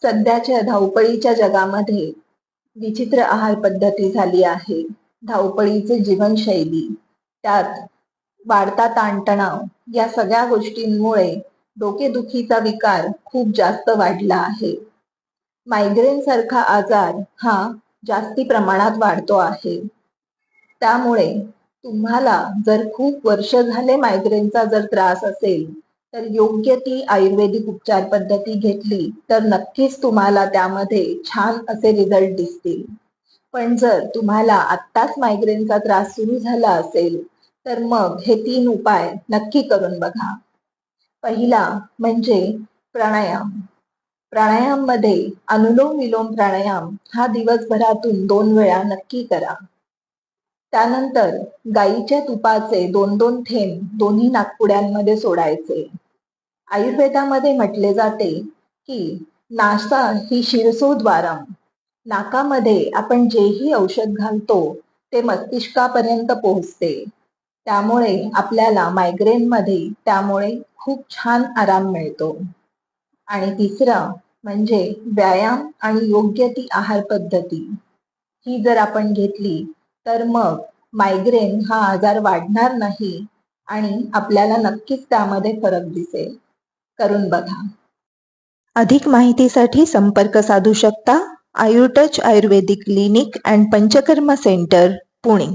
सध्याच्या धावपळीच्या जगामध्ये विचित्र आहार पद्धती झाली आहे. धावपळीची जीवनशैली, त्यात वाढता ताणतणाव या सगळ्या गोष्टींमुळे डोकेदुखीचा विकार खूप जास्त वाढला आहे. मायग्रेन सारखा आजार हा जास्ती प्रमाणात वाढतो आहे. त्यामुळे तुम्हाला जर खूप वर्ष झाले मायग्रेनचा जर त्रास असेल तर योग्य ती आयुर्वेदिक उपचार पद्धती घेतली तर नक्कीच तुम्हाला त्यामध्ये छान असे रिझल्ट दिसतील. पण जर तुम्हाला आत्ताच मायग्रेनचा त्रास सुरू झाला असेल तर मग हे 3 उपाय नक्की करून बघा. पहिला म्हणजे प्राणायाम. प्राणायाममध्ये अनुलोम विलोम प्राणायाम हा दिवसभरातून 2 वेळा नक्की करा. त्यानंतर गाईच्या तुपाचे 2-2 थेंब दोन्ही नाकपुड्यांमध्ये सोडायचे. आयुर्वेदामध्ये म्हटले जाते की नासा ही शिरसोद्वारम. नाकामध्ये आपण जेही औषध घालतो ते मस्तिष्कापर्यंत पोहोचते. त्यामुळे आपल्याला मायग्रेनमध्ये त्यामुळे खूप छान आराम मिळतो. आणि तिसरं म्हणजे व्यायाम आणि योग्य ती आहार पद्धती. ही जर आपण घेतली तर मग मायग्रेन हा आजार वाढणार नाही आणि आपल्याला नक्कीच त्यामध्ये फरक दिसेल. करून बघा. अधिक माहितीसाठी संपर्क साधू शकता. आयुर्टच Ayurvedic clinic and Panchakarma centre, Pune.